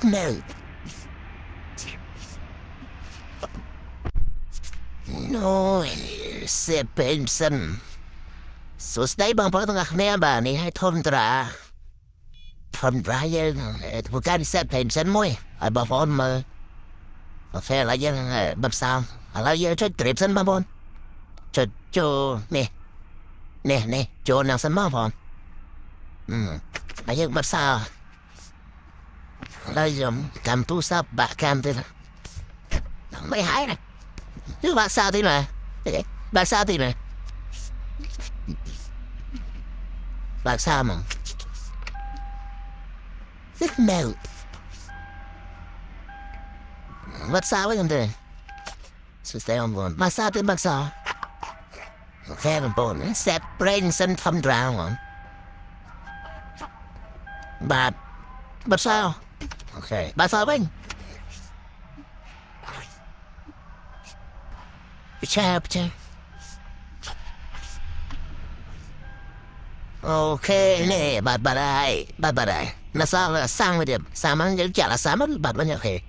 No. No, sẽ bên sân. Số đấy bằng bao nhiêu ngày bà này hay Tundra. Tundra vậy, tôi cái sẽ bên sân môi. Ai bảo phone mà, phải là vậy bắp sao, là vậy cho trip sân bà bọn. Cho nè, cho nàng sân mà phone. Là vậy bắp sao. Là giống cầm tu sắp bạc cam thế là. Mấy hái này. Chứ bạc sao thế này. Bạc sao thế này. Bạc sao mà. No. Bạc sao với em thế. So stay on one. Bạc sao thế bạc sao. Okay, I'm born. Set brains and thumb drown. Bạc sao. Okay. Bạc sao với. Chapter. Ok nè, bye bye. Nó sao là sang với điểm. Sao mà chả là sao mà bật vào nhà khề.